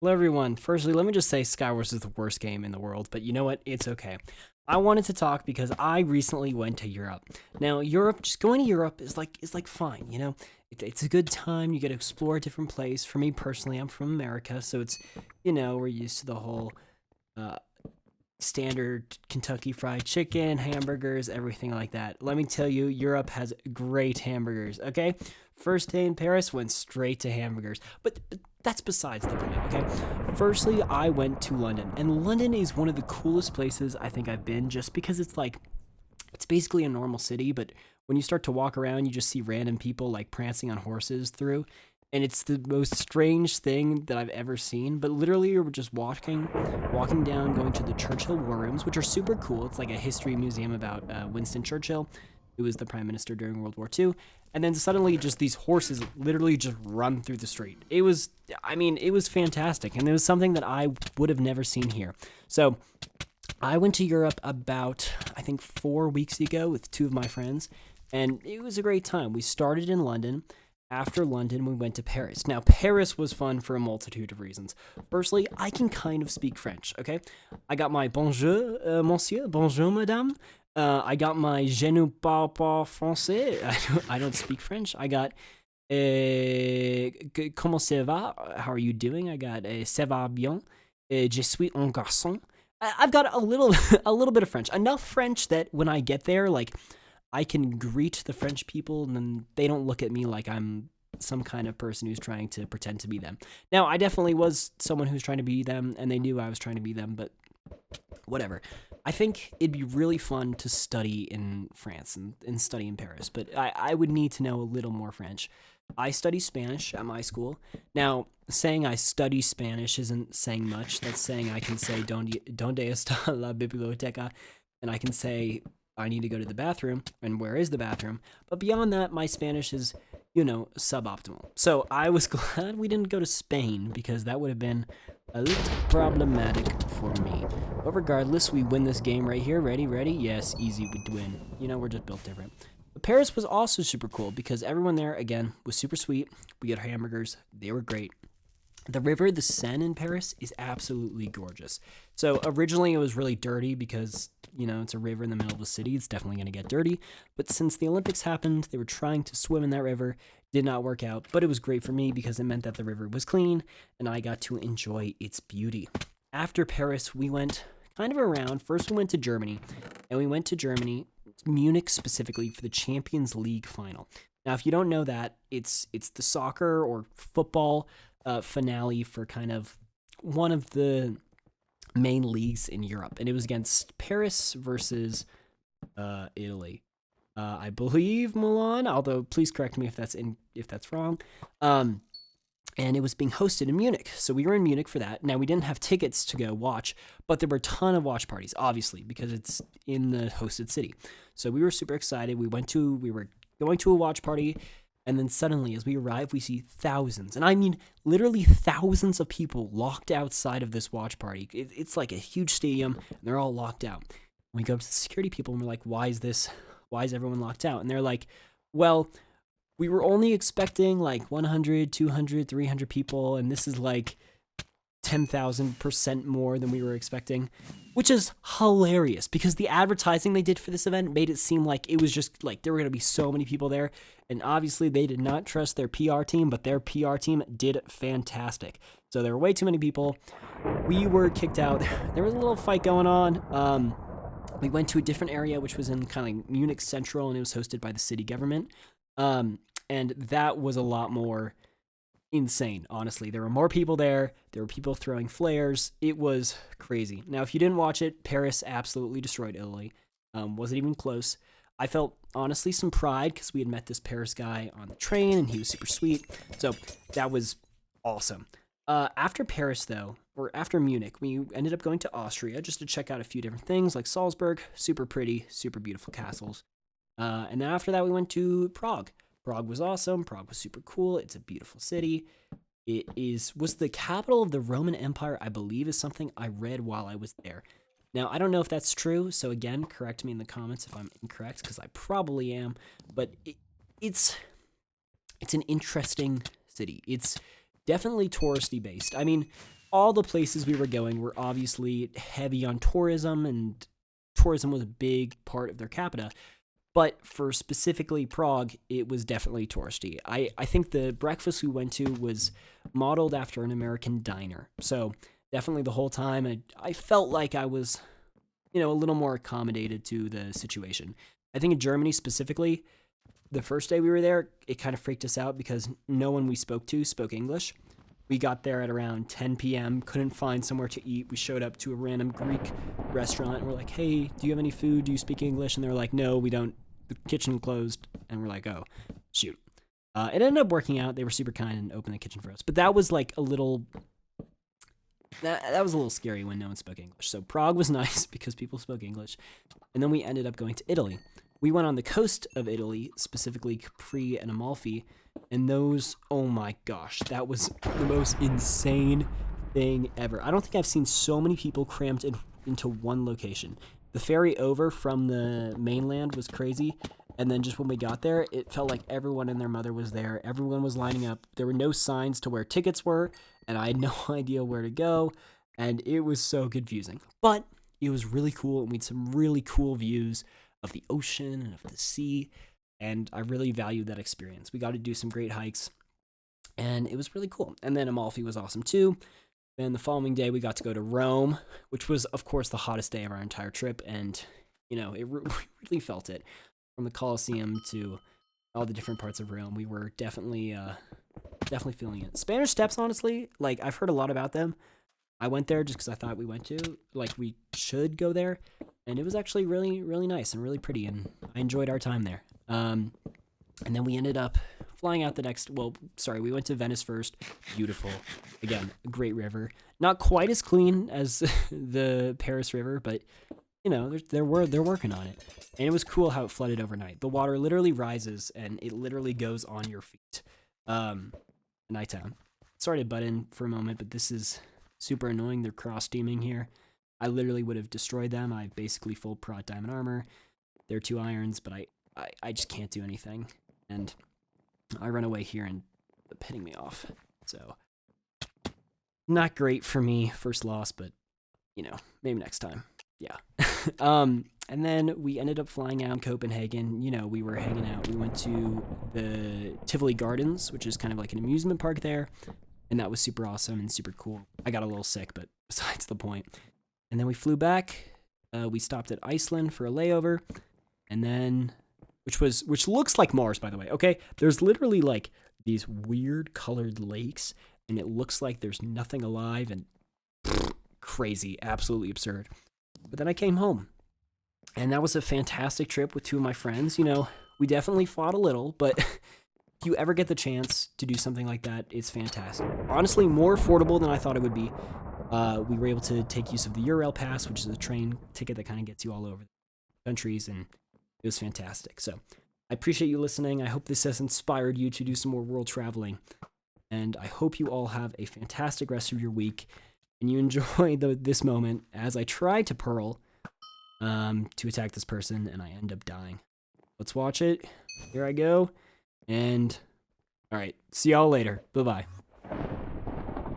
Hello, everyone. Firstly, let me just say Skywars is the worst game in the world, but you know what? It's okay. I wanted to talk because I recently went to Europe. Now, Europe, just going to Europe is like fine, you know. It's a good time. You get to explore a different place. For me personally, I'm from America, so we're used to the whole uh, standard Kentucky Fried Chicken, hamburgers, everything like that. Let me tell you, Europe has great hamburgers, okay? First day in Paris, went straight to hamburgers. But that's besides the point, okay? Firstly, I went to London, and London is one of the coolest places I think I've been just because it's basically a normal city, but when you start to walk around, you just see random people like prancing on horses through, and it's the most strange thing that I've ever seen. But literally, you're just walking down, going to the Churchill War Rooms, which are super cool. It's like a history museum about Winston Churchill, who was the prime minister during World War II. And then suddenly, just these horses literally just run through the street. It was fantastic, and it was something that I would have never seen here. So I went to Europe about, I think, 4 weeks ago with two of my friends, and it was a great time. We started in London. After London, we went to Paris. Now, Paris was fun for a multitude of reasons. Firstly, I can kind of speak French, okay? I got my bonjour, monsieur, bonjour, madame. I got my je ne parle pas français. I don't speak French. I got comment ça va? How are you doing? I got ça va bien. Je suis un garçon. I've got a little a little bit of French. Enough French that when I get there, like I can greet the French people and then they don't look at me like I'm some kind of person who's trying to pretend to be them. Now, I definitely was someone who's trying to be them and they knew I was trying to be them, but whatever. I think it'd be really fun to study in France and study in Paris, but I would need to know a little more French. I study Spanish at my school. Now, saying I study Spanish isn't saying much. That's saying I can say donde está la biblioteca, and I can say I need to go to the bathroom, and where is the bathroom? But beyond that, my Spanish is, suboptimal. So I was glad we didn't go to Spain because that would have been a little problematic for me. But regardless, we win this game right here. Ready, ready? Yes, easy, we win. We're just built different. But Paris was also super cool because everyone there, again, was super sweet. We got hamburgers. They were great. The river, the Seine in Paris, is absolutely gorgeous. So originally it was really dirty because, it's a river in the middle of the city. It's definitely going to get dirty. But since the Olympics happened, they were trying to swim in that river. Did not work out, but it was great for me because it meant that the river was clean and I got to enjoy its beauty. After Paris, we went kind of around. First, we went to Germany, and we went to Germany, Munich specifically, for the Champions League final. Now, if you don't know that, it's the soccer or football finale for kind of one of the main leagues in Europe, and it was against Paris versus Italy. I believe Milan, although please correct me if that's wrong. And it was being hosted in Munich, so we were in Munich for that. Now we didn't have tickets to go watch, but there were a ton of watch parties, obviously, because it's in the hosted city. So we were super excited. We were going to a watch party. And then suddenly, as we arrive, we see thousands, and I mean literally thousands of people locked outside of this watch party. It's like a huge stadium, and they're all locked out. We go up to the security people, and we're like, why is everyone locked out? And they're like, well, we were only expecting like 100, 200, 300 people, and this is like 10,000% more than we were expecting, which is hilarious because the advertising they did for this event made it seem like it was just like there were going to be so many people there. And obviously they did not trust their PR team, but their PR team did fantastic. So there were way too many people. We were kicked out. There was a little fight going on. We went to a different area, which was in kind of like Munich Central, and it was hosted by the city government. And that was a lot more insane, honestly. There were more people there. There were people throwing flares. It was crazy. Now, if you didn't watch it, Paris absolutely destroyed Italy. Wasn't even close. I felt, honestly, some pride because we had met this Paris guy on the train, and he was super sweet. So that was awesome. After Paris, though, or after Munich, we ended up going to Austria just to check out a few different things, like Salzburg, super pretty, super beautiful castles. And then after that, we went to Prague. Prague was awesome. Prague was super cool. It's a beautiful city. Was the capital of the Roman Empire, I believe, is something I read while I was there. Now, I don't know if that's true, so again, correct me in the comments if I'm incorrect, because I probably am, but it's an interesting city. It's definitely touristy based. I mean, all the places we were going were obviously heavy on tourism, and tourism was a big part of their capita. But for specifically Prague, it was definitely touristy. I think the breakfast we went to was modeled after an American diner. So definitely the whole time, I felt like I was, a little more accommodated to the situation. I think in Germany specifically, the first day we were there, it kind of freaked us out because no one we spoke to spoke English. We got there at around 10 p.m., couldn't find somewhere to eat. We showed up to a random Greek restaurant, and we're like, hey, do you have any food? Do you speak English? And they were like, no, we don't. The kitchen closed, and we're like, oh, shoot. It ended up working out. They were super kind and opened the kitchen for us. But that was like a little... That was a little scary when no one spoke English. So Prague was nice because people spoke English. And then we ended up going to Italy. We went on the coast of Italy, specifically Capri and Amalfi, and those, oh my gosh, that was the most insane thing ever. I don't think I've seen so many people crammed into one location. The ferry over from the mainland was crazy, and then just when we got there, it felt like everyone and their mother was there. Everyone was lining up. There were no signs to where tickets were, and I had no idea where to go, and it was so confusing. But it was really cool, and we had some really cool views of the ocean and of the sea, and I really valued that experience. We got to do some great hikes, and it was really cool. And then Amalfi was awesome too. Then the following day, we got to go to Rome, which was, of course, the hottest day of our entire trip, and, we really felt it. From the Colosseum to all the different parts of Rome, we were definitely feeling it. Spanish Steps, honestly, I've heard a lot about them. I went there just because I thought we should go there, and it was actually really, really nice and really pretty, and I enjoyed our time there. And then we ended up flying out we went to Venice first. Beautiful. Again, a great river. Not quite as clean as the Paris River, but, they're working on it. And it was cool how it flooded overnight. The water literally rises, and it literally goes on your feet. Nighttime. Sorry to butt in for a moment, but this is super annoying. They're cross-steaming here. I literally would have destroyed them. I have basically full prot diamond armor. They're 2 irons, but I just can't do anything. And I run away here and they're pitting me off. So, not great for me. First loss, but, maybe next time. Yeah. And then we ended up flying out in Copenhagen. We were hanging out. We went to the Tivoli Gardens, which is kind of like an amusement park there. And that was super awesome and super cool. I got a little sick, but besides the point. And then we flew back. We stopped at Iceland for a layover. And then, which looks like Mars, by the way. Okay, there's literally these weird colored lakes, and it looks like there's nothing alive, and crazy, absolutely absurd. But then I came home, and that was a fantastic trip with 2 of my friends. We definitely fought a little, but if you ever get the chance to do something like that, it's fantastic. Honestly, more affordable than I thought it would be. We were able to take use of the Eurail Pass, which is a train ticket that kind of gets you all over the countries, and it was fantastic. So I appreciate you listening. I hope this has inspired you to do some more world traveling, and I hope you all have a fantastic rest of your week, and you enjoy this moment as I try to pearl to attack this person, and I end up dying. Let's watch it. Here I go, and all right, see y'all later. Bye-bye.